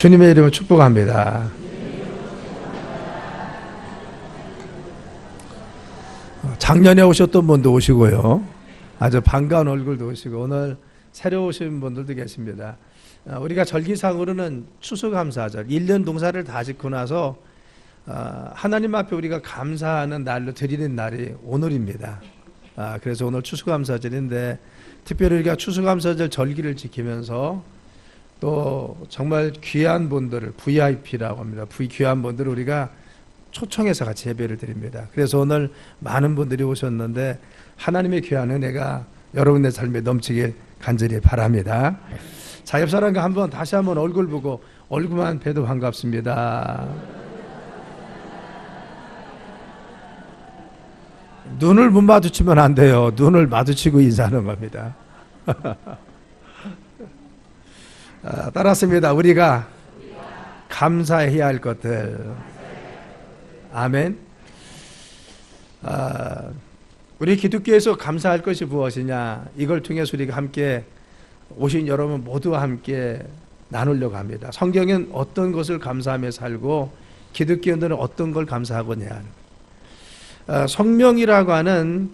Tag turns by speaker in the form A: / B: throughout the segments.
A: 주님의 이름을 축복합니다. 작년에 오셨던 분도 오시고요. 아주 반가운 얼굴도 오시고 오늘 새로 오신 분들도 계십니다. 우리가 절기상으로는 추수감사절 1년 농사를 다 짓고 나서 하나님 앞에 우리가 감사하는 날로 드리는 날이 오늘입니다. 그래서 오늘 추수감사절인데 특별히 우리가 추수감사절 절기를 지키면서 또 정말 귀한 분들을 VIP라고 합니다. 귀한 분들을 우리가 초청해서 같이 예배를 드립니다. 그래서 오늘 많은 분들이 오셨는데 하나님의 귀한 은혜가 여러분의 삶에 넘치길 간절히 바랍니다. 자, 옆 사람과 다시 한번 얼굴 보고 얼굴만 뵈도 반갑습니다. 눈을 못 마주치면 안 돼요. 눈을 마주치고 인사하는 겁니다. 따랐습니다. 우리가 감사해야 할 것들. 아멘. 우리 기독교에서 감사할 것이 무엇이냐, 이걸 통해서 우리가 함께 오신 여러분 모두와 함께 나누려고 합니다. 성경은 어떤 것을 감사하며 살고 기독교인들은 어떤 걸 감사하고냐. 성명이라고 하는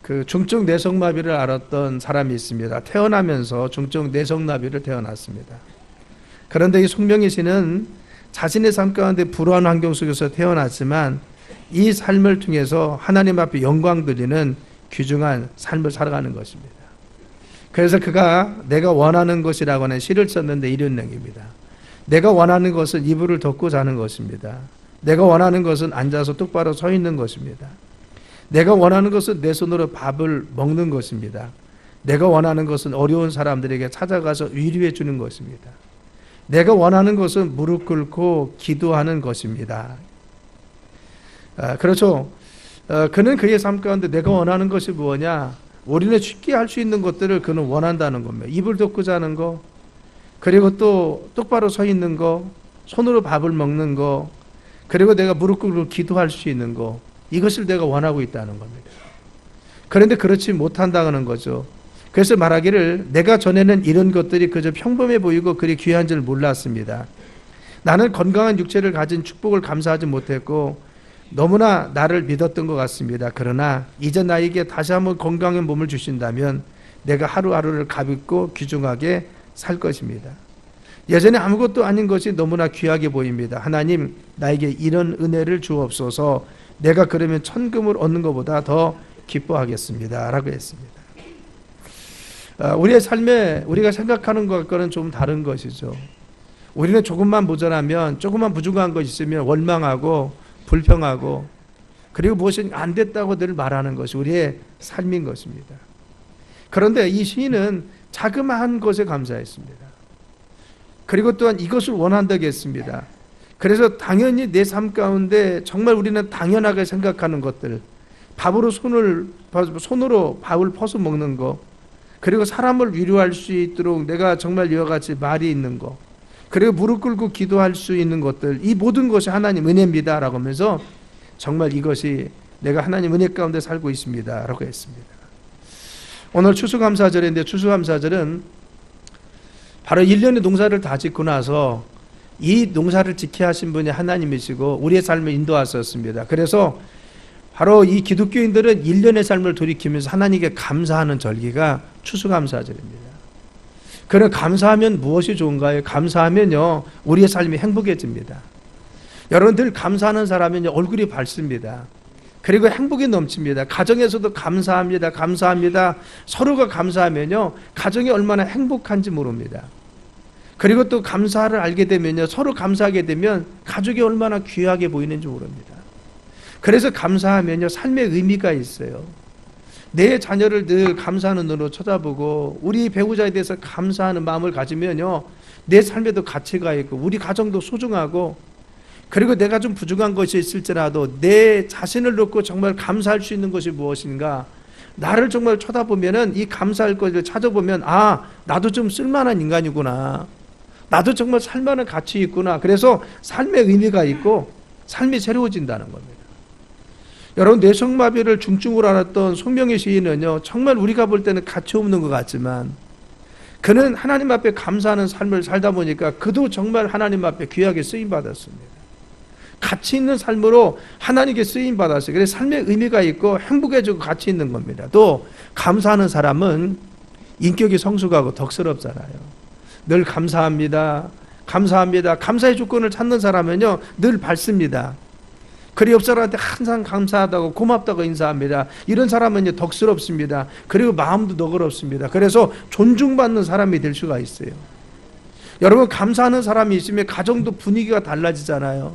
A: 그 중증 뇌성마비를 앓았던 사람이 있습니다. 태어나면서 중증 뇌성마비를 태어났습니다. 그런데 이 송명희 씨는 자신의 삶 가운데 불우한 환경 속에서 태어났지만 이 삶을 통해서 하나님 앞에 영광 드리는 귀중한 삶을 살아가는 것입니다. 그래서 그가 내가 원하는 것이라고 하는 시를 썼는데 이런 내용입니다. 내가 원하는 것은 이불을 덮고 자는 것입니다. 내가 원하는 것은 앉아서 똑바로 서 있는 것입니다. 내가 원하는 것은 내 손으로 밥을 먹는 것입니다. 내가 원하는 것은 어려운 사람들에게 찾아가서 위로해 주는 것입니다. 내가 원하는 것은 무릎 꿇고 기도하는 것입니다. 그렇죠. 그는 그의 삶 가운데 내가 원하는 것이 무엇냐? 우리는 쉽게 할 수 있는 것들을 그는 원한다는 겁니다. 이불 덮고 자는 거, 그리고 또 똑바로 서 있는 거, 손으로 밥을 먹는 거, 그리고 내가 무릎 꿇고 기도할 수 있는 거, 이것을 내가 원하고 있다는 겁니다. 그런데 그렇지 못한다는 거죠. 그래서 말하기를 내가 전에는 이런 것들이 그저 평범해 보이고 그리 귀한 줄 몰랐습니다. 나는 건강한 육체를 가진 축복을 감사하지 못했고 너무나 나를 믿었던 것 같습니다. 그러나 이제 나에게 다시 한번 건강한 몸을 주신다면 내가 하루하루를 가볍고 귀중하게 살 것입니다. 예전에 아무것도 아닌 것이 너무나 귀하게 보입니다. 하나님, 나에게 이런 은혜를 주옵소서. 내가 그러면 천금을 얻는 것보다 더 기뻐하겠습니다. 라고 했습니다. 우리의 삶에 우리가 생각하는 것과는 좀 다른 것이죠. 우리는 조금만 모자라면, 조금만 부족한 것이 있으면 원망하고 불평하고, 그리고 무엇이 안 됐다고 늘 말하는 것이 우리의 삶인 것입니다. 그런데 이 시인은 자그마한 것에 감사했습니다. 그리고 또한 이것을 원한다고 했습니다. 그래서 당연히 내 삶 가운데 정말 우리는 당연하게 생각하는 것들, 손으로 밥을 퍼서 먹는 거, 그리고 사람을 위로할 수 있도록 내가 정말 이와 같이 말이 있는 거, 그리고 무릎 꿇고 기도할 수 있는 것들, 이 모든 것이 하나님 은혜입니다 라고 하면서 정말 이것이 내가 하나님 은혜 가운데 살고 있습니다 라고 했습니다. 오늘 추수감사절인데 추수감사절은 바로 1년의 농사를 다 짓고 나서 이 농사를 지켜 하신 분이 하나님이시고 우리의 삶을 인도하셨습니다. 그래서 바로 이 기독교인들은 1년의 삶을 돌이키면서 하나님께 감사하는 절기가 추수감사절입니다. 그럼 감사하면 무엇이 좋은가요? 감사하면요, 우리의 삶이 행복해집니다. 여러분들 감사하는 사람은요, 얼굴이 밝습니다. 그리고 행복이 넘칩니다. 가정에서도 감사합니다. 감사합니다. 서로가 감사하면요, 가정이 얼마나 행복한지 모릅니다. 그리고 또 감사를 알게 되면요, 서로 감사하게 되면 가족이 얼마나 귀하게 보이는지 모릅니다. 그래서 감사하면요, 삶의 의미가 있어요. 내 자녀를 늘 감사하는 눈으로 쳐다보고 우리 배우자에 대해서 감사하는 마음을 가지면요, 내 삶에도 가치가 있고 우리 가정도 소중하고, 그리고 내가 좀 부족한 것이 있을지라도 내 자신을 놓고 정말 감사할 수 있는 것이 무엇인가, 나를 정말 쳐다보면은 이 감사할 것을 찾아보면, 아, 나도 좀 쓸만한 인간이구나, 나도 정말 살만한 가치 있구나. 그래서 삶의 의미가 있고 삶이 새로워진다는 겁니다. 여러분, 뇌성마비를 중증으로 앓았던 송명희 시인은요, 정말 우리가 볼 때는 가치 없는 것 같지만 그는 하나님 앞에 감사하는 삶을 살다 보니까 그도 정말 하나님 앞에 귀하게 쓰임받았습니다. 가치 있는 삶으로 하나님께 쓰임받았어요. 그래서 삶의 의미가 있고 행복해지고 가치 있는 겁니다. 또 감사하는 사람은 인격이 성숙하고 덕스럽잖아요. 늘 감사합니다. 감사합니다. 감사의 조건을 찾는 사람은요 늘 밝습니다. 그리고 옆 사람한테 항상 감사하다고 고맙다고 인사합니다. 이런 사람은 덕스럽습니다. 그리고 마음도 너그럽습니다. 그래서 존중받는 사람이 될 수가 있어요. 여러분, 감사하는 사람이 있으면 가정도 분위기가 달라지잖아요.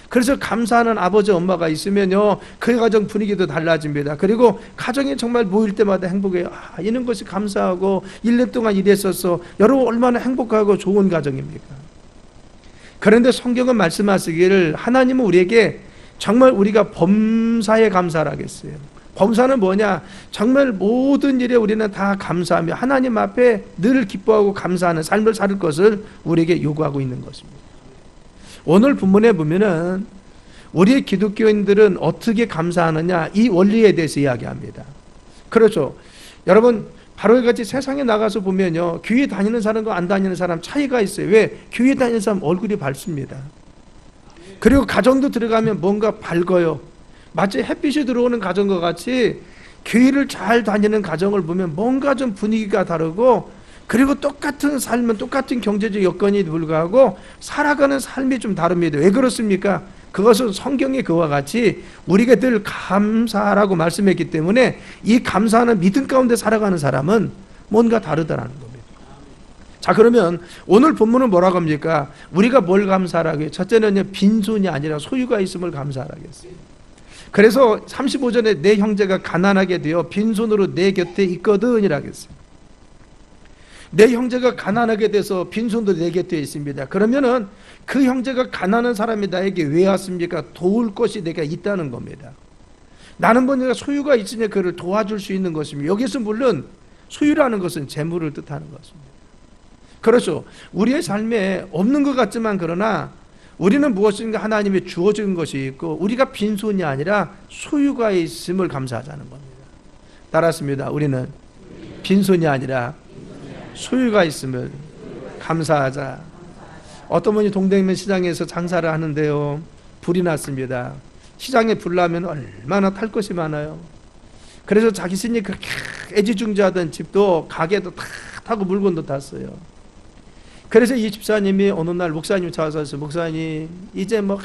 A: 그래서 감사하는 아버지 엄마가 있으면요 그 가정 분위기도 달라집니다. 그리고 가정이 정말 모일 때마다 행복해요. 이런 것이 감사하고 1년 동안 일했었어. 여러분 얼마나 행복하고 좋은 가정입니까? 그런데 성경은 말씀하시기를 하나님은 우리에게 정말 우리가 범사에 감사를 하겠어요. 범사는 뭐냐? 정말 모든 일에 우리는 다 감사하며 하나님 앞에 늘 기뻐하고 감사하는 삶을 살 것을 우리에게 요구하고 있는 것입니다. 오늘 본문에 보면은 우리 기독교인들은 어떻게 감사하느냐 이 원리에 대해서 이야기합니다. 그렇죠. 여러분 바로 이같이 세상에 나가서 보면요 교회 다니는 사람과 안 다니는 사람 차이가 있어요. 왜? 교회 다니는 사람 얼굴이 밝습니다. 그리고 가정도 들어가면 뭔가 밝아요. 마치 햇빛이 들어오는 가정과 같이 교회를 잘 다니는 가정을 보면 뭔가 좀 분위기가 다르고 그리고 똑같은 삶은 똑같은 경제적 여건이 불구하고 살아가는 삶이 좀 다릅니다. 왜 그렇습니까? 그것은 성경의 그와 같이 우리가 늘 감사하라고 말씀했기 때문에 이 감사하는 믿음 가운데 살아가는 사람은 뭔가 다르다는 겁니다. 자, 그러면 오늘 본문은 뭐라고 합니까? 우리가 뭘 감사하라고 해요? 첫째는 빈손이 아니라 소유가 있음을 감사하라겠어요. 그래서 35절에 내 형제가 가난하게 되어 빈손으로 내 곁에 있거든 이라고 했어요. 내 형제가 가난하게 돼서 빈손도 내 곁에 있습니다. 그러면은 그 형제가 가난한 사람이 나에게 왜 왔습니까? 도울 것이 내가 있다는 겁니다. 나는 뭐냐 소유가 있으니 그를 도와줄 수 있는 것입니다. 여기서 물론 소유라는 것은 재물을 뜻하는 것입니다. 그렇죠. 우리의 삶에 없는 것 같지만 그러나 우리는 무엇인가 하나님이 주어진 것이 있고 우리가 빈손이 아니라 소유가 있음을 감사하자는 겁니다. 따랐습니다. 우리는 빈손이 아니라 소유가 있음을 감사하자. 어떤 분이 동대문 시장에서 장사를 하는데요 불이 났습니다. 시장에 불 나면 얼마나 탈 것이 많아요. 그래서 자기 스님이 그렇게 애지중지하던 집도 가게도 다 타고 물건도 탔어요. 그래서 이 집사님이 어느 날 목사님 찾아서 목사님 이제 뭐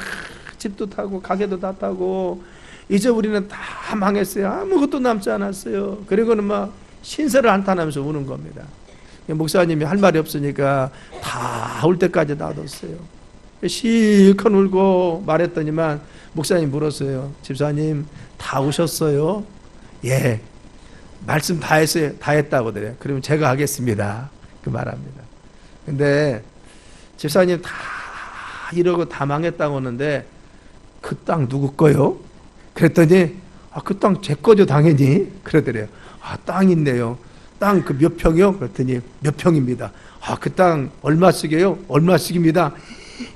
A: 집도 타고 가게도 다 타고 이제 우리는 다 망했어요. 아무것도 남지 않았어요. 그리고는 막 신세를 한탄하면서 우는 겁니다. 목사님이 할 말이 없으니까 다 올 때까지 놔뒀어요. 실컷 울고 말했더니만 목사님 물었어요. 집사님 다 오셨어요? 예, 말씀 다 했어요. 다 했다고 그래요. 그러면 제가 하겠습니다. 그 말합니다. 근데 집사님 다 이러고 다 망했다고 하는데 그 땅 누구 거요? 그랬더니 그 땅 제 거죠 당연히. 그러더래요. 땅 있네요. 땅 그 몇 평이요? 그랬더니 몇 평입니다. 그 땅 얼마씩이에요? 얼마씩입니다.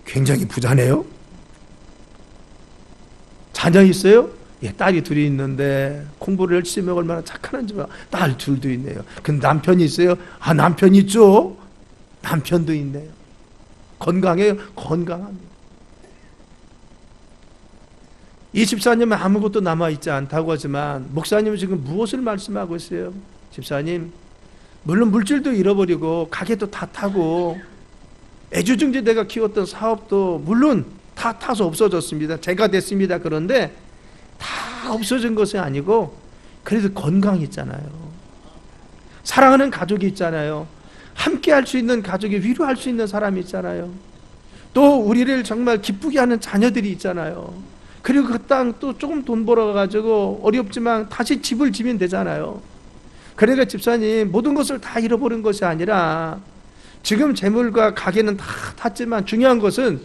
A: 굉장히 부자네요. 자녀 있어요? 예, 딸이 둘이 있는데 공부를 열심히 하고 얼마나 착한지 봐. 딸 둘도 있네요. 근데 남편이 있어요? 남편 있죠. 남편도 있네요. 건강해요? 건강합니다. 이 집사님은 아무것도 남아있지 않다고 하지만 목사님은 지금 무엇을 말씀하고 있어요? 집사님, 물론 물질도 잃어버리고 가게도 다 타고 애주중지 내가 키웠던 사업도 물론 다 타서 없어졌습니다. 제가 됐습니다. 그런데 다 없어진 것이 아니고 그래도 건강이 있잖아요. 사랑하는 가족이 있잖아요. 함께 할 수 있는 가족이 위로할 수 있는 사람이 있잖아요. 또 우리를 정말 기쁘게 하는 자녀들이 있잖아요. 그리고 그 땅 또 조금 돈 벌어가지고 어렵지만 다시 집을 지면 되잖아요. 그러니까 집사님 모든 것을 다 잃어버린 것이 아니라 지금 재물과 가게는 다 탔지만 중요한 것은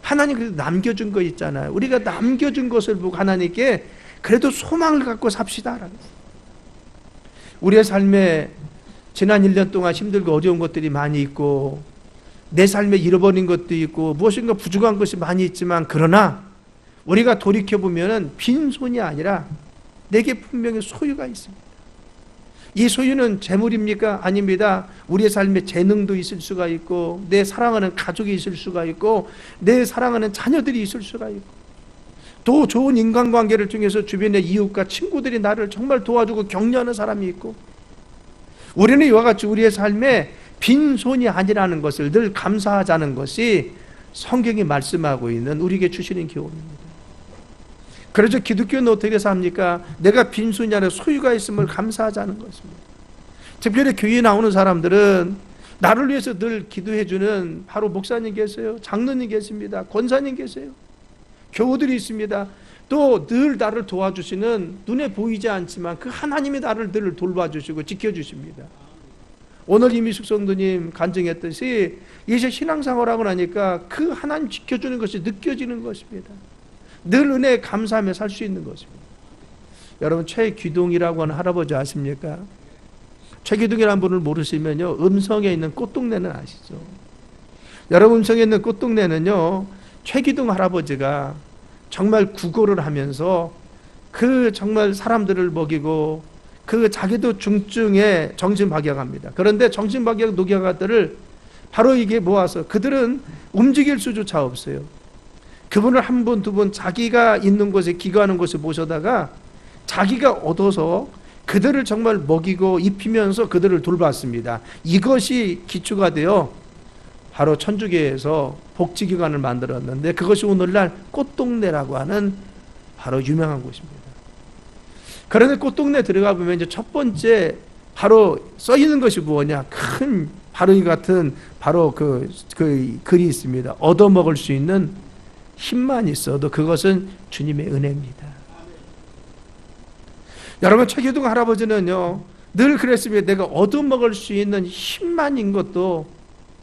A: 하나님 그래도 남겨준 거 있잖아요. 우리가 남겨준 것을 보고 하나님께 그래도 소망을 갖고 삽시다. 우리의 삶에 지난 1년 동안 힘들고 어려운 것들이 많이 있고 내 삶에 잃어버린 것도 있고 무엇인가 부족한 것이 많이 있지만 그러나 우리가 돌이켜보면 빈손이 아니라 내게 분명히 소유가 있습니다. 이 소유는 재물입니까? 아닙니다. 우리의 삶에 재능도 있을 수가 있고, 내 사랑하는 가족이 있을 수가 있고, 내 사랑하는 자녀들이 있을 수가 있고, 또 좋은 인간관계를 통해서 주변의 이웃과 친구들이 나를 정말 도와주고 격려하는 사람이 있고, 우리는 이와 같이 우리의 삶에 빈손이 아니라는 것을 늘 감사하자는 것이 성경이 말씀하고 있는 우리에게 주시는 교훈입니다. 그래서 기독교는 어떻게 삽니까? 내가 빈손이 아니라 소유가 있음을 감사하자는 것입니다. 특별히 교회에 나오는 사람들은 나를 위해서 늘 기도해주는 바로 목사님 계세요, 장로님 계십니다, 권사님 계세요, 교우들이 있습니다. 또 늘 나를 도와주시는, 눈에 보이지 않지만 그 하나님이 나를 늘 돌봐주시고 지켜주십니다. 오늘 이미숙 성도님 간증했듯이 이제 신앙생활하고 나니까 그 하나님 지켜주는 것이 느껴지는 것입니다. 늘 은혜에 감사하며 살 수 있는 것입니다. 여러분, 최기동이라고 하는 할아버지 아십니까? 최기동이라는 분을 모르시면요, 음성에 있는 꽃동네는 아시죠? 여러분, 음성에 있는 꽃동네는요, 최기동 할아버지가 정말 구걸을 하면서 그 정말 사람들을 먹이고, 그 자기도 중증에 정신박약합니다. 그런데 정신박약 노약자들을 바로 이게 모아서, 그들은 움직일 수조차 없어요. 그분을 한 번, 두 번 자기가 있는 곳에, 기거하는 곳에 모셔다가 자기가 얻어서 그들을 정말 먹이고 입히면서 그들을 돌봤습니다. 이것이 기초가 되어 바로 천주교에서 복지기관을 만들었는데, 그것이 오늘날 꽃동네라고 하는 바로 유명한 곳입니다. 그런데 꽃동네 들어가 보면 이제 첫 번째 바로 써 있는 것이 뭐냐, 큰 바로 같은 바로 그 글이 있습니다. 얻어먹을 수 있는 힘만 있어도 그것은 주님의 은혜입니다. 여러분, 최기동 할아버지는요 늘 그랬습니다. 내가 얻어먹을 수 있는 힘만인 것도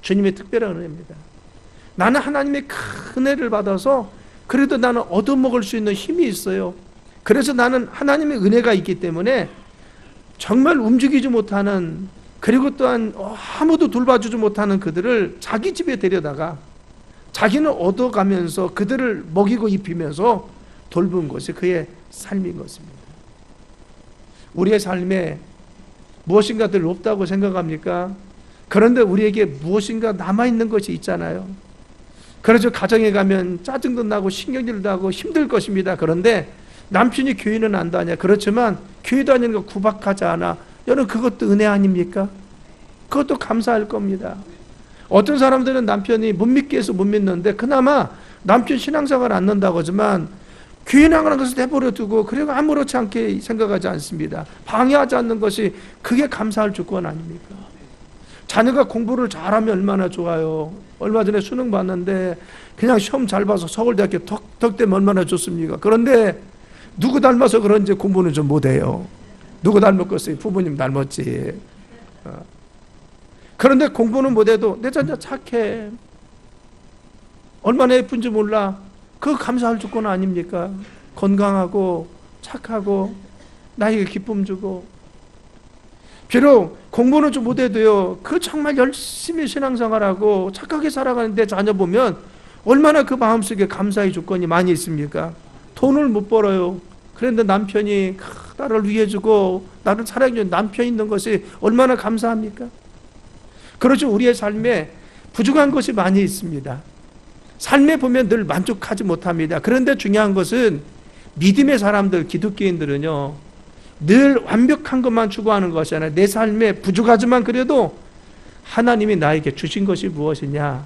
A: 주님의 특별한 은혜입니다. 나는 하나님의 큰 은혜를 받아서 그래도 나는 얻어먹을 수 있는 힘이 있어요. 그래서 나는 하나님의 은혜가 있기 때문에 정말 움직이지 못하는, 그리고 또한 아무도 돌봐주지 못하는 그들을 자기 집에 데려다가 자기는 얻어가면서 그들을 먹이고 입히면서 돌본 것이 그의 삶인 것입니다. 우리의 삶에 무엇인가 늘 없다고 생각합니까? 그런데 우리에게 무엇인가 남아있는 것이 있잖아요. 그래서 가정에 가면 짜증도 나고 신경질도 나고 힘들 것입니다. 그런데 남편이 교회는 안 다녀. 그렇지만 교회 다니는 거 구박하지 않아. 여러분, 그것도 은혜 아닙니까? 그것도 감사할 겁니다. 어떤 사람들은 남편이 못 믿게 해서 못 믿는데 그나마 남편 신앙생활 안 넣는다고 하지만 교회 나가는 것을 내버려 두고 그리고 아무렇지 않게 생각하지 않습니다. 방해하지 않는 것이 그게 감사할 조건 아닙니까? 자녀가 공부를 잘하면 얼마나 좋아요. 얼마 전에 수능 봤는데 그냥 시험 잘 봐서 서울대학교 덕되면 얼마나 좋습니까? 그런데 누구 닮아서 그런지 공부는 좀 못해요. 누구 닮았겠어요? 부모님 닮았지. 그런데 공부는 못해도 내 자녀 착해, 얼마나 예쁜지 몰라. 그거 감사할 조건 아닙니까? 건강하고 착하고 나에게 기쁨 주고. 비록 공부는 좀 못해도요, 그 정말 열심히 신앙생활하고 착하게 살아가는 내 자녀 보면 얼마나 그 마음속에 감사의 조건이 많이 있습니까? 돈을 못 벌어요. 그런데 남편이 나를 위해주고 나를 사랑해주는 남편이 있는 것이 얼마나 감사합니까? 그렇죠. 우리의 삶에 부족한 것이 많이 있습니다. 삶에 보면 늘 만족하지 못합니다. 그런데 중요한 것은 믿음의 사람들, 기독교인들은요, 늘 완벽한 것만 추구하는 것이 아니라 내 삶에 부족하지만 그래도 하나님이 나에게 주신 것이 무엇이냐,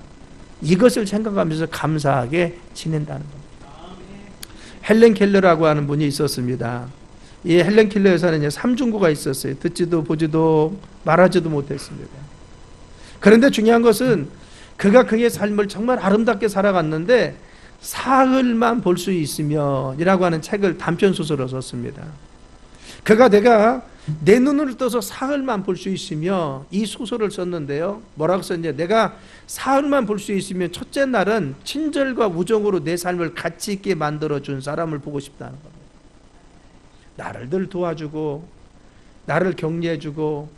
A: 이것을 생각하면서 감사하게 지낸다는 겁니다. 헬렌 켈러라고 하는 분이 있었습니다. 이 헬렌 켈러 여사는 삼중고가 있었어요. 듣지도 보지도 말하지도 못했습니다. 그런데 중요한 것은 그가 그의 삶을 정말 아름답게 살아갔는데 사흘만 볼 수 있으면 이라고 하는 책을 단편소설로 썼습니다. 그가 내가 내 눈을 떠서 사흘만 볼 수 있으며 이 소설을 썼는데요, 뭐라고 썼냐, 내가 사흘만 볼 수 있으면 첫째 날은 친절과 우정으로 내 삶을 가치 있게 만들어준 사람을 보고 싶다는 겁니다. 나를 늘 도와주고 나를 격려해주고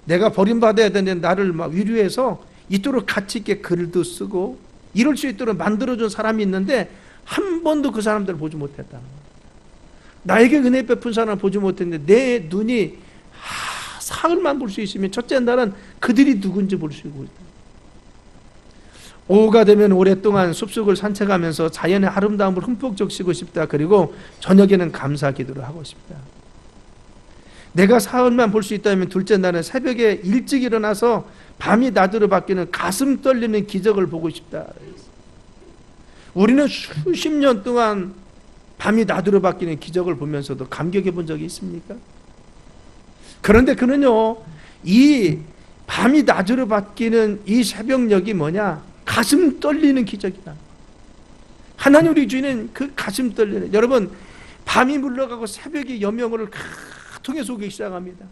A: 내가 버림받아야 되는 나를 막 위로해서 이토록 가치 있게 글도 쓰고 이럴 수 있도록 만들어준 사람이 있는데 한 번도 그 사람들을 보지 못했다는 거예요. 나에게 은혜 베푼 사람을 보지 못했는데 내 눈이 사흘만 볼 수 있으면 첫째 날은 그들이 누군지 볼 수 있고, 오후가 되면 오랫동안 숲속을 산책하면서 자연의 아름다움을 흠뻑 적시고 싶다. 그리고 저녁에는 감사 기도를 하고 싶다. 내가 사흘만 볼 수 있다면 둘째 날은 새벽에 일찍 일어나서 밤이 낮으로 바뀌는 가슴 떨리는 기적을 보고 싶다. 우리는 수십 년 동안 밤이 낮으로 바뀌는 기적을 보면서도 감격해 본 적이 있습니까? 그런데 그는요, 이 밤이 낮으로 바뀌는 이 새벽녘이 뭐냐? 가슴 떨리는 기적이다. 하나님 우리 주인은 그 가슴 떨리는, 여러분, 밤이 물러가고 새벽이 여명을 통해 속기 시작합니다.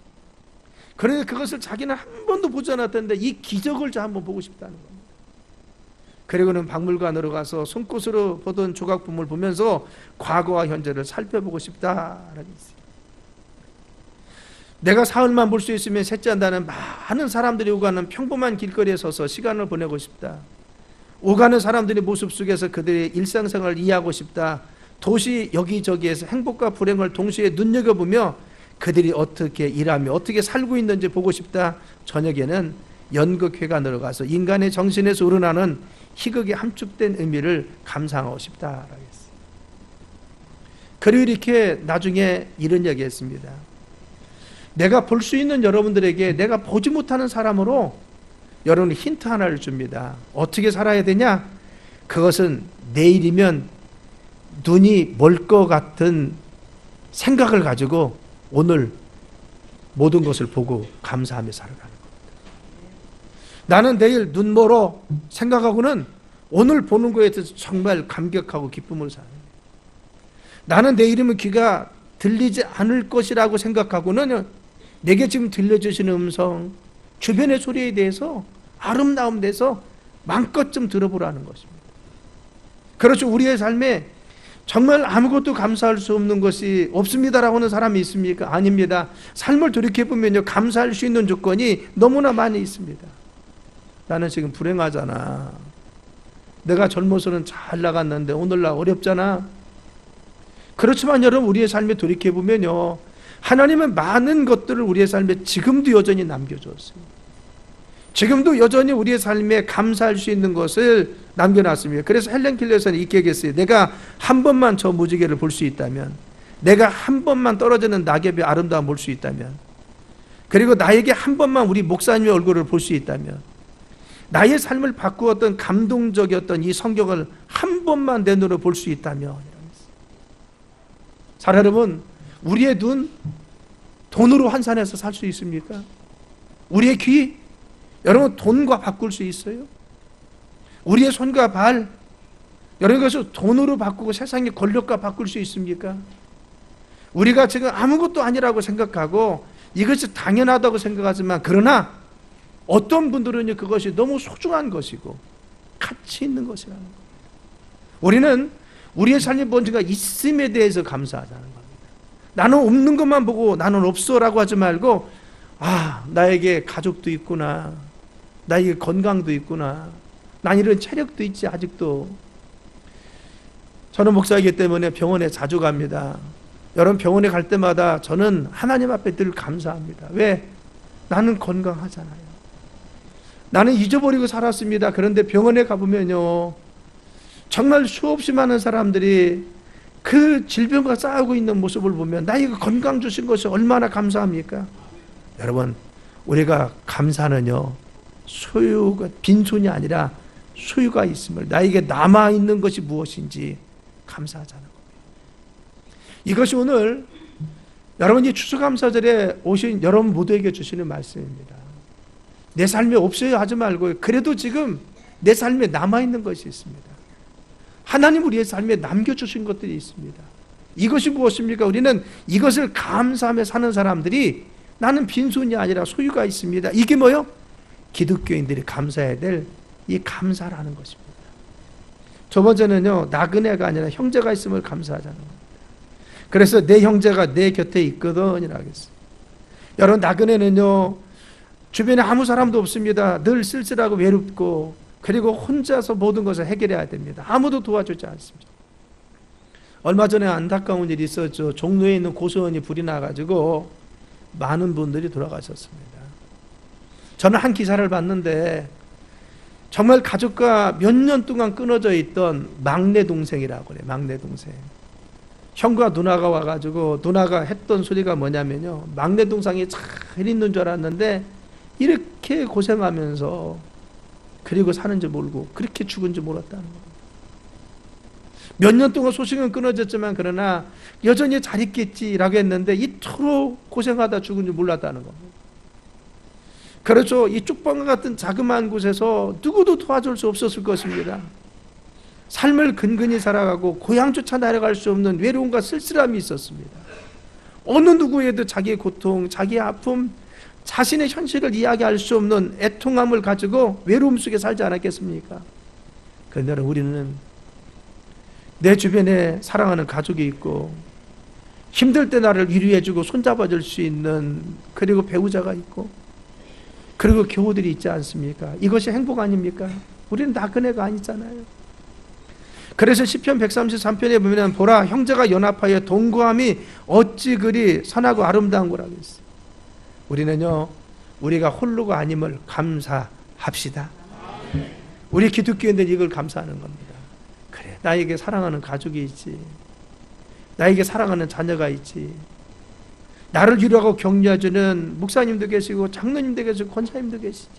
A: 그런데 그것을 자기는 한 번도 보지 않았던데 이 기적을 저 한번 보고 싶다는 겁니다. 그리고는 박물관으로 가서 손꽃으로 보던 조각품을 보면서 과거와 현재를 살펴보고 싶다라고 했어요. 내가 사흘만 볼 수 있으면 셋째 한다는 많은 사람들이 오가는 평범한 길거리에 서서 시간을 보내고 싶다. 오가는 사람들의 모습 속에서 그들의 일상생활을 이해하고 싶다. 도시 여기저기에서 행복과 불행을 동시에 눈여겨보며 그들이 어떻게 일하며 어떻게 살고 있는지 보고 싶다. 저녁에는 연극회관으로 가서 인간의 정신에서 우러나는 희극의 함축된 의미를 감상하고 싶다라고 했어요. 그리고 이렇게 나중에 이런 이야기 했습니다. 내가 볼 수 있는 여러분들에게 내가 보지 못하는 사람으로 여러분 힌트 하나를 줍니다. 어떻게 살아야 되냐? 그것은 내일이면 눈이 멀 것 같은 생각을 가지고 오늘 모든 것을 보고 감사하며 살아가는 겁니다. 나는 내일 눈 멀어 생각하고는 오늘 보는 것에 대해서 정말 감격하고 기쁨을 사는 거예요. 나는 내일이면 귀가 들리지 않을 것이라고 생각하고는 내게 지금 들려주시는 음성, 주변의 소리에 대해서 아름다움 대해서 마음껏 좀 들어보라는 것입니다. 그렇죠. 우리의 삶에 정말 아무것도 감사할 수 없는 것이 없습니다라고 하는 사람이 있습니까? 아닙니다. 삶을 돌이켜보면요, 감사할 수 있는 조건이 너무나 많이 있습니다. 나는 지금 불행하잖아. 내가 젊어서는 잘 나갔는데 오늘날 어렵잖아. 그렇지만 여러분, 우리의 삶에 돌이켜보면요, 하나님은 많은 것들을 우리의 삶에 지금도 여전히 남겨주었어요. 지금도 여전히 우리의 삶에 감사할 수 있는 것을 남겨놨습니다. 그래서 헬렌 켈러에서는 이렇게 얘기했어요. 내가 한 번만 저 무지개를 볼 수 있다면, 내가 한 번만 떨어지는 낙엽의 아름다움 볼 수 있다면, 그리고 나에게 한 번만 우리 목사님의 얼굴을 볼 수 있다면, 나의 삶을 바꾸었던 감동적이었던 이 성경을 한 번만 내 눈으로 볼 수 있다면. 자, 여러분, 우리의 눈 돈으로 환산해서 살 수 있습니까? 우리의 귀 여러분 돈과 바꿀 수 있어요? 우리의 손과 발 여러분 그것을 돈으로 바꾸고 세상의 권력과 바꿀 수 있습니까? 우리가 지금 아무것도 아니라고 생각하고 이것이 당연하다고 생각하지만, 그러나 어떤 분들은 그것이 너무 소중한 것이고 가치 있는 것이라는 거예요. 우리는 우리의 삶에 뭔가 있음에 대해서 감사하자는 겁니다. 나는 없는 것만 보고 나는 없어라고 하지 말고, 아, 나에게 가족도 있구나, 나에게 건강도 있구나, 난 이런 체력도 있지 아직도. 저는 목사이기 때문에 병원에 자주 갑니다. 여러분, 병원에 갈 때마다 저는 하나님 앞에 늘 감사합니다. 왜? 나는 건강하잖아요. 나는 잊어버리고 살았습니다. 그런데 병원에 가보면요, 정말 수없이 많은 사람들이 그 질병과 싸우고 있는 모습을 보면 나에게 건강 주신 것이 얼마나 감사합니까? 여러분, 우리가 감사는요, 소유가 빈손이 아니라 소유가 있음을, 나에게 남아있는 것이 무엇인지 감사하자는 겁니다. 이것이 오늘 여러분이 추수감사절에 오신 여러분 모두에게 주시는 말씀입니다. 내 삶에 없어야 하지 말고, 그래도 지금 내 삶에 남아있는 것이 있습니다. 하나님 우리의 삶에 남겨주신 것들이 있습니다. 이것이 무엇입니까? 우리는 이것을 감사하며 사는 사람들이, 나는 빈손이 아니라 소유가 있습니다. 이게 뭐요? 기독교인들이 감사해야 될 이 감사라는 것입니다. 두 번째는요, 나그네가 아니라 형제가 있음을 감사하자는 겁니다. 그래서 내 형제가 내 곁에 있거든이라고 하겠어요. 여러분, 나그네는요, 주변에 아무 사람도 없습니다. 늘 쓸쓸하고 외롭고, 그리고 혼자서 모든 것을 해결해야 됩니다. 아무도 도와주지 않습니다. 얼마 전에 안타까운 일이 있었죠. 종로에 있는 고수원이 불이 나가지고 많은 분들이 돌아가셨습니다. 저는 한 기사를 봤는데 정말 가족과 몇 년 동안 끊어져 있던 막내 동생이라고 그래요. 막내 동생. 형과 누나가 와가지고 누나가 했던 소리가 뭐냐면요, 막내 동생이 잘 있는 줄 알았는데 이렇게 고생하면서 그리고 사는지 모르고 그렇게 죽은지 몰랐다는 겁니다. 몇 년 동안 소식은 끊어졌지만 그러나 여전히 잘 있겠지라고 했는데 이토록 고생하다 죽은 줄 몰랐다는 겁니다. 그렇죠. 이 쪽방과 같은 자그마한 곳에서 누구도 도와줄 수 없었을 것입니다. 삶을 근근히 살아가고 고향조차 날아갈 수 없는 외로움과 쓸쓸함이 있었습니다. 어느 누구에도 자기의 고통, 자기의 아픔, 자신의 현실을 이야기할 수 없는 애통함을 가지고 외로움 속에 살지 않았겠습니까? 그런데 우리는 내 주변에 사랑하는 가족이 있고 힘들 때 나를 위로해주고 손잡아줄 수 있는 그리고 배우자가 있고 그리고 교우들이 있지 않습니까? 이것이 행복 아닙니까? 우리는 나그네가 아니잖아요. 그래서 시편 133편에 보면 보라 형제가 연합하여 동거함이 어찌 그리 선하고 아름다운 거라고 했어요. 우리는요, 우리가 홀로가 아님을 감사합시다. 우리 기독교인들이 이걸 감사하는 겁니다. 그래, 나에게 사랑하는 가족이 있지, 나에게 사랑하는 자녀가 있지, 나를 위로하고 격려해주는 목사님도 계시고 장로님도 계시고 권사님도 계시지,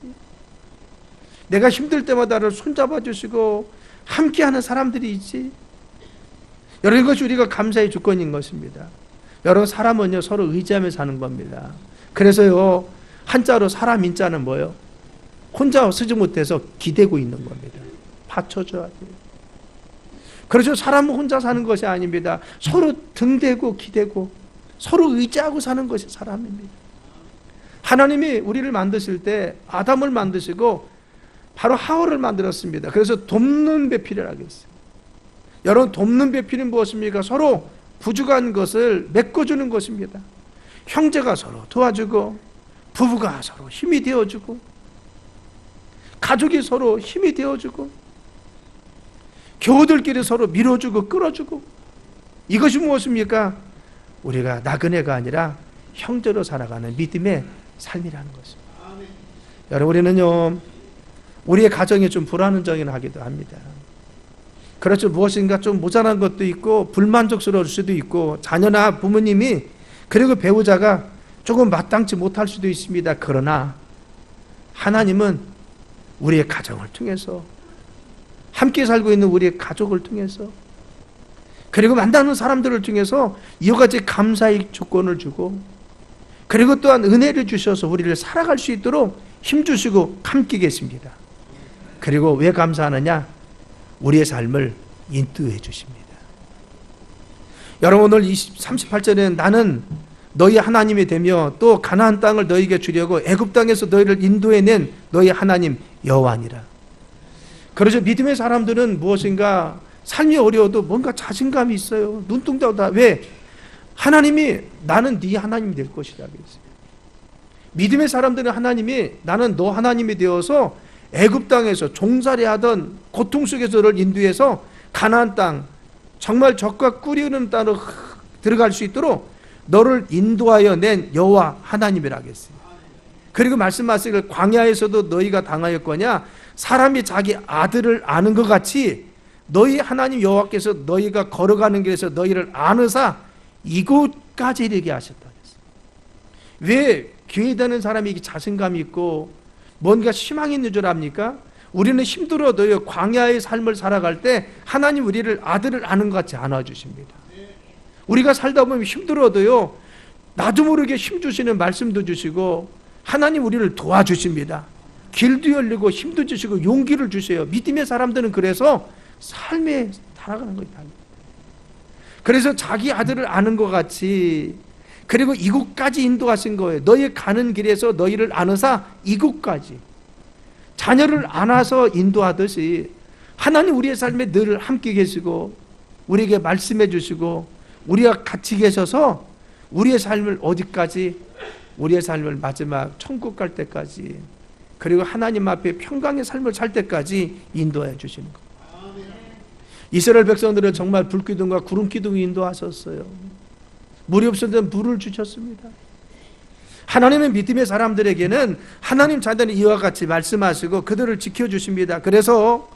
A: 내가 힘들 때마다 나를 손잡아 주시고 함께하는 사람들이 있지. 여러분, 이것이 우리가 감사의 조건인 것입니다. 여러분, 사람은요 서로 의지하며 사는 겁니다. 그래서요 한자로 사람 인자는 뭐예요? 혼자 쓰지 못해서 기대고 있는 겁니다. 받쳐줘야 돼요. 그래서 사람은 혼자 사는 것이 아닙니다. 서로 등대고 기대고 서로 의지하고 사는 것이 사람입니다. 하나님이 우리를 만드실 때 아담을 만드시고 바로 하와를 만들었습니다. 그래서 돕는 배필이라고 했어요. 여러분, 돕는 배필은 무엇입니까? 서로 부족한 것을 메꿔주는 것입니다. 형제가 서로 도와주고 부부가 서로 힘이 되어주고 가족이 서로 힘이 되어주고 교우들끼리 서로 밀어주고 끌어주고, 이것이 무엇입니까? 우리가 나그네가 아니라 형제로 살아가는 믿음의 삶이라는 것입니다. 여러분, 우리는요 우리의 가정이 좀 불안정하기도 합니다. 그렇죠. 무엇인가 좀 모자란 것도 있고 불만족스러울 수도 있고 자녀나 부모님이 그리고 배우자가 조금 마땅치 못할 수도 있습니다. 그러나 하나님은 우리의 가정을 통해서, 함께 살고 있는 우리의 가족을 통해서, 그리고 만나는 사람들을 통해서 이와 같이 감사의 조건을 주고, 그리고 또한 은혜를 주셔서 우리를 살아갈 수 있도록 힘주시고 함께 계십니다. 그리고 왜 감사하느냐? 우리의 삶을 인도해 주십니다. 여러분, 오늘 38절에 나는 너희 하나님이 되며 또 가나안 땅을 너희에게 주려고 애굽 땅에서 너희를 인도해낸 너희 하나님 여호와니라. 그래서 믿음의 사람들은 무엇인가 삶이 어려워도 뭔가 자신감이 있어요. 눈동자고 다. 왜? 하나님이 나는 네 하나님이 될 것이다 그랬어요. 믿음의 사람들은 하나님이 나는 너 하나님이 되어서 애굽 땅에서 종살이하던 고통 속에서를 인도해서 가나안 땅, 정말 젖과 꿀이 흐르는 땅으로 들어갈 수 있도록 너를 인도하여 낸 여호와 하나님이라고 했어요. 그리고 말씀하시길 광야에서도 너희가 당하였거냐? 사람이 자기 아들을 아는 것 같이 너희 하나님 여호와께서 너희가 걸어가는 길에서 너희를 아느사 이곳까지 이르게 하셨다 했어요. 왜 교회 다니는 사람이 자신감이 있고 뭔가 희망이 있는 줄 압니까? 우리는 힘들어도요 광야의 삶을 살아갈 때 하나님 우리를 아들을 아는 것 같이 안아주십니다. 우리가 살다 보면 힘들어도요 나도 모르게 힘주시는 말씀도 주시고 하나님 우리를 도와주십니다. 길도 열리고 힘도 주시고 용기를 주세요. 믿음의 사람들은 그래서 삶에 살아가는 거예요. 그래서 자기 아들을 아는 것 같이, 그리고 이곳까지 인도하신 거예요. 너희 가는 길에서 너희를 안으사 이곳까지. 자녀를 안아서 인도하듯이 하나님 우리의 삶에 늘 함께 계시고 우리에게 말씀해 주시고 우리가 같이 계셔서 우리의 삶을 어디까지, 우리의 삶을 마지막 천국 갈 때까지, 그리고 하나님 앞에 평강의 삶을 살 때까지 인도해 주시는 겁니다. 이스라엘 백성들은 정말 불기둥과 구름기둥이 인도하셨어요. 물이 없을 때 물을 주셨습니다. 하나님의 믿음의 사람들에게는 하나님 자신이 이와 같이 말씀하시고 그들을 지켜주십니다. 그래서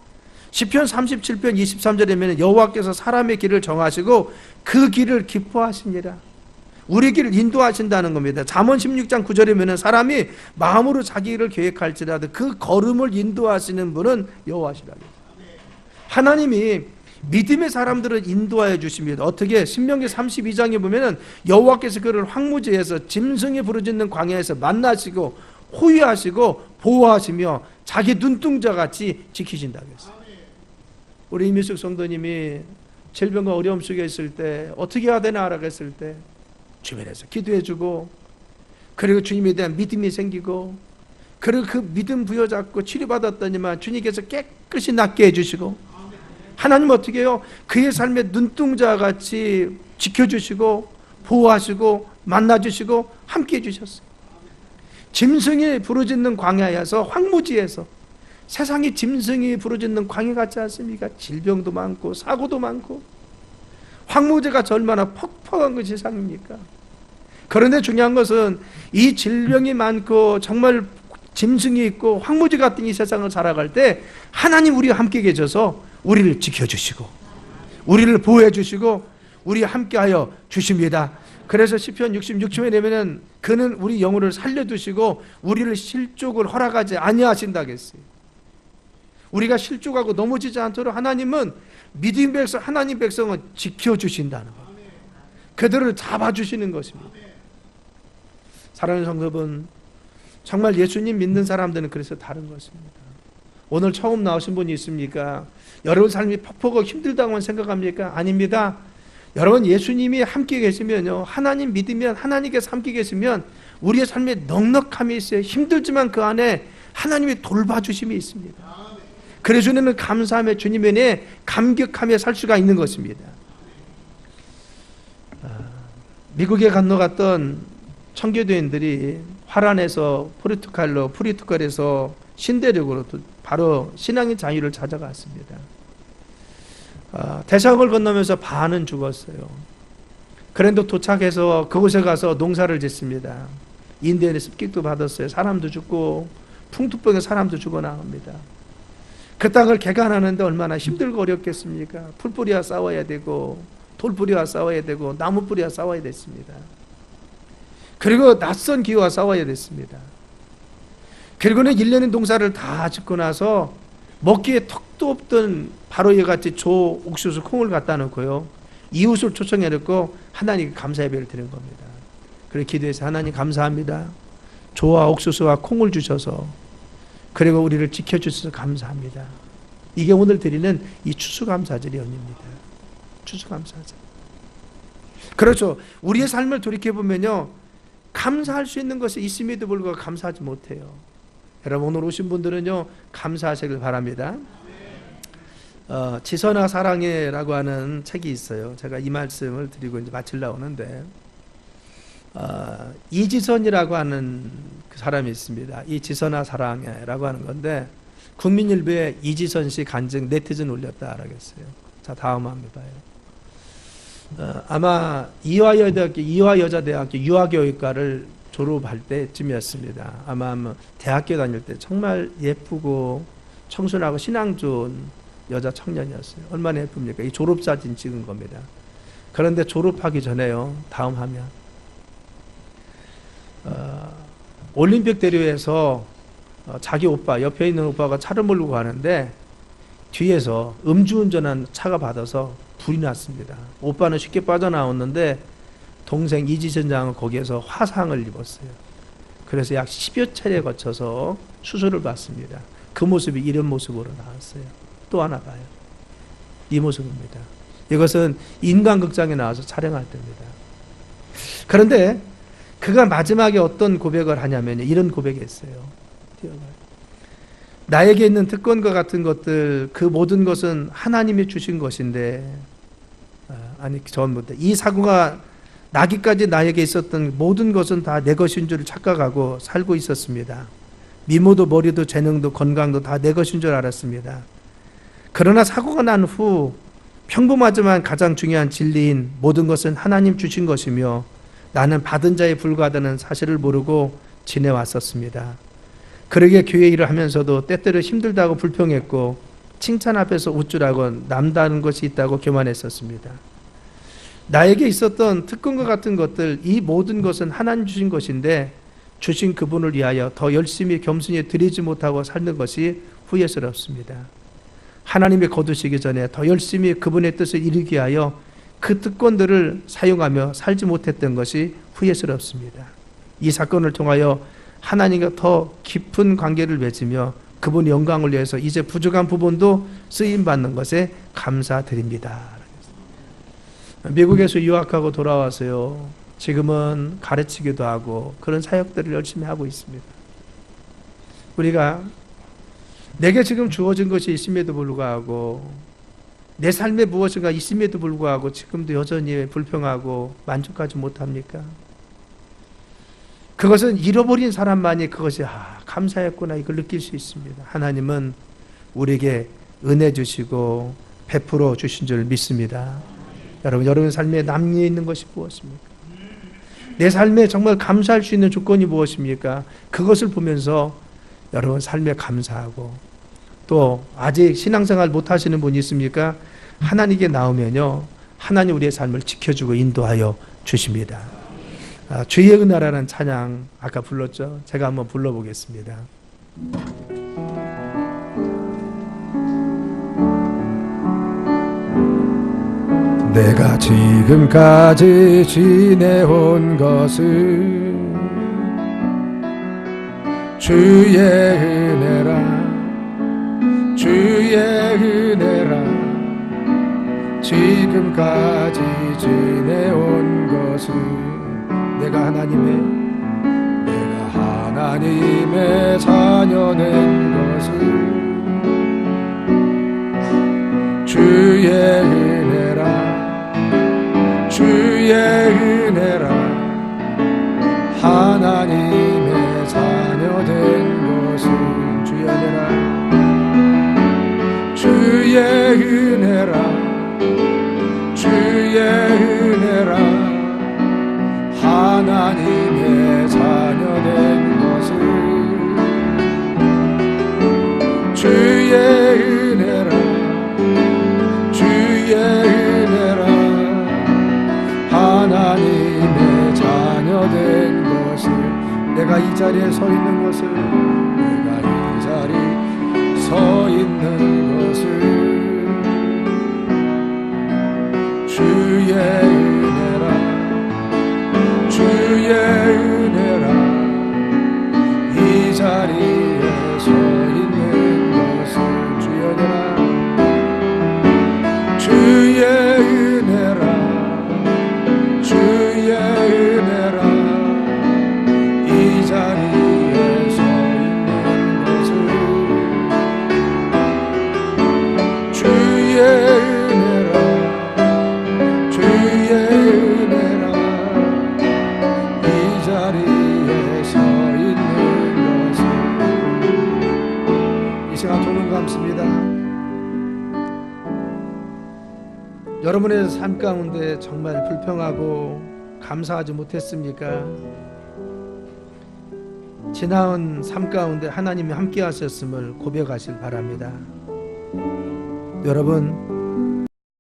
A: 시편 37편 23절에 여호와께서 사람의 길을 정하시고 그 길을 기뻐하십니다. 우리 길을 인도하신다는 겁니다. 잠언 16장 9절이면 사람이 마음으로 자기 길을 계획할지라도 그 걸음을 인도하시는 분은 여호와시라. 하나님이 믿음의 사람들을 인도하여 주십니다. 어떻게? 신명기 32장에 보면 여호와께서 그를 황무지에서 짐승이 부르짖는 광야에서 만나시고 호위하시고 보호하시며 자기 눈동자같이 지키신다고 했어요. 우리 이미숙 성도님이 질병과 어려움 속에 있을 때 어떻게 해야 되나라고 했을 때 주변에서 기도해주고, 그리고 주님에 대한 믿음이 생기고, 그리고 그 믿음 부여잡고 치료받았더니만 주님께서 깨끗이 낫게 해주시고, 하나님은 어떻게 해요? 그의 삶의 눈동자같이 지켜주시고 보호하시고 만나주시고 함께 해주셨어요. 짐승이 부르짖는 광야에서, 황무지에서, 세상이 짐승이 부르짖는 광야 같지 않습니까? 질병도 많고 사고도 많고, 황무지가 얼마나 퍽퍽한 그 세상입니까? 그런데 중요한 것은 이 질병이 많고 정말 짐승이 있고 황무지 같은 이 세상을 살아갈 때 하나님 우리와 함께 계셔서 우리를 지켜주시고 우리를 보호해 주시고 우리와 함께하여 주십니다. 그래서 시편 66편에 되면 그는 우리 영혼을 살려두시고 우리를 실족을 허락하지 아니하신다고 했어요. 우리가 실족하고 넘어지지 않도록 하나님은 믿음의 백성, 하나님 백성은 지켜주신다는 것, 그들을 잡아주시는 것입니다. 사랑하는 성도분, 정말 예수님 믿는 사람들은 그래서 다른 것입니다. 오늘 처음 나오신 분이 있습니까? 여러분 삶이 퍽퍽하고 힘들다고만 생각합니까? 아닙니다. 여러분 예수님이 함께 계시면요, 하나님 믿으면, 하나님께서 함께 계시면 우리의 삶에 넉넉함이 있어요. 힘들지만 그 안에 하나님의 돌봐주심이 있습니다. 그래서 우리는 감사하며 주님 은혜에 감격하며 살 수가 있는 것입니다. 미국에 건너갔던 청교도인들이 화란에서 포르투갈에서 신대륙으로 바로 신앙의 자유를 찾아갔습니다. 대서양을 건너면서 반은 죽었어요. 그런데 도착해서 그곳에 가서 농사를 짓습니다. 인디언의 습격도 받았어요. 사람도 죽고 풍토병에 사람도 죽어나갑니다. 그 땅을 개간하는데 얼마나 힘들고 어렵겠습니까? 풀뿌리와 싸워야 되고 돌뿌리와 싸워야 되고 나무뿌리와 싸워야 됐습니다. 그리고 낯선 기후와 싸워야 됐습니다. 그리고는 1년의 농사를 다 짓고 나서 먹기에 턱도 없던 바로 이같이 조, 옥수수, 콩을 갖다 놓고요, 이웃을 초청해 놓고 하나님께 감사 예배를 드린 겁니다. 그래서 기도해서 하나님 감사합니다. 조와 옥수수와 콩을 주셔서, 그리고 우리를 지켜주셔서 감사합니다. 이게 오늘 드리는 이 추수감사절의 연입니다. 추수감사절. 그렇죠. 우리의 삶을 돌이켜보면요, 감사할 수 있는 것이 있음에도 불구하고 감사하지 못해요. 여러분 오늘 오신 분들은요, 감사하시길 바랍니다. 지선아 사랑해라고 하는 책이 있어요. 제가 이 말씀을 드리고 이제 마치려고 하는데, 이지선이라고 하는 그 사람이 있습니다. 이 지선아 사랑해라고 하는 건데, 국민일보에 이지선 씨 간증 네티즌 올렸다라고 했어요. 자, 다음 한번 봐요. 아마 이화여자대학교 유아교육과를 졸업할 때쯤이었습니다. 아마 대학교 다닐 때 정말 예쁘고 청순하고 신앙 좋은 여자 청년이었어요. 얼마나 예쁩니까? 이 졸업사진 찍은 겁니다. 그런데 졸업하기 전에요, 다음 화면, 올림픽 대로에서 자기 오빠, 옆에 있는 오빠가 차를 몰고 가는데 뒤에서 음주운전한 차가 받아서 불이 났습니다. 오빠는 쉽게 빠져나왔는데 동생 이지선 장은 거기에서 화상을 입었어요. 그래서 약 10여 차례 거쳐서 수술을 받습니다. 그 모습이 이런 모습으로 나왔어요. 또 하나 봐요. 이 모습입니다. 이것은 인간극장에 나와서 촬영할 때입니다. 그런데 그가 마지막에 어떤 고백을 하냐면 이런 고백이 있어요. 나에게 있는 특권과 같은 것들, 그 모든 것은 하나님이 주신 것인데, 전부터 이 사고가 나기까지 나에게 있었던 모든 것은 다 내 것인 줄 착각하고 살고 있었습니다. 미모도 머리도 재능도 건강도 다 내 것인 줄 알았습니다. 그러나 사고가 난 후 평범하지만 가장 중요한 진리인 모든 것은 하나님 주신 것이며 나는 받은 자에 불과하다는 사실을 모르고 지내왔었습니다. 그러게 교회 일을 하면서도 때때로 힘들다고 불평했고 칭찬 앞에서 웃주라고 남다른 것이 있다고 교만했었습니다. 나에게 있었던 특권과 같은 것들, 이 모든 것은 하나님 주신 것인데 주신 그분을 위하여 더 열심히 겸손히 드리지 못하고 살는 것이 후회스럽습니다. 하나님이 거두시기 전에 더 열심히 그분의 뜻을 이루기 위하여 그 특권들을 사용하며 살지 못했던 것이 후회스럽습니다. 이 사건을 통하여 하나님과 더 깊은 관계를 맺으며 그분 영광을 위해서 이제 부족한 부분도 쓰임받는 것에 감사드립니다. 미국에서 유학하고 돌아와서요, 지금은 가르치기도 하고 그런 사역들을 열심히 하고 있습니다. 우리가 내게 지금 주어진 것이 있음에도 불구하고, 내 삶에 무엇인가 있음에도 불구하고 지금도 여전히 불평하고 만족하지 못합니까? 그것은 잃어버린 사람만이 그것이 감사했구나 이걸 느낄 수 있습니다. 하나님은 우리에게 은혜 주시고 베풀어 주신 줄 믿습니다. 여러분 삶에 남미에 있는 것이 무엇입니까? 내 삶에 정말 감사할 수 있는 조건이 무엇입니까? 그것을 보면서 여러분 삶에 감사하고, 또 아직 신앙생활 못하시는 분이 있습니까? 하나님께 나오면요, 하나님 우리의 삶을 지켜주고 인도하여 주십니다. 주의 은혜라는 찬양 아까 불렀죠? 제가 한번 불러보겠습니다. 내가 지금까지 지내온 것은 주의 은혜라, 주의 은혜라. 지금까지 지내온 것은 내가 하나님의 자녀된 것은 주의 은혜라, 주의 은혜라. 하나님의 자녀된 것은 주의 은혜라, 주의 은혜라, 주의 은혜라. 하나님의 자녀된 것은 주의 은혜라, 주의 은혜라. 하나님의 자녀된 것은 내가 이 자리에 서 있는 것은 내가 이 자리에 서 있는 것은 주의 은혜라, 주의 은혜라. 이 자리에 서 있는 것은 주의 은혜라, 주의 은혜라, 주의 은혜라. 이 자리에 서 있는 것은 주의 은혜라, 주의 은혜라. 이 자리에 서 있는 것은 이 시간 두 눈 감습니다. 여러분의 삶 가운데 정말 불평하고 감사하지 못했습니까? 지나온 삶 가운데 하나님이 함께 하셨음을 고백하실 바랍니다. 여러분,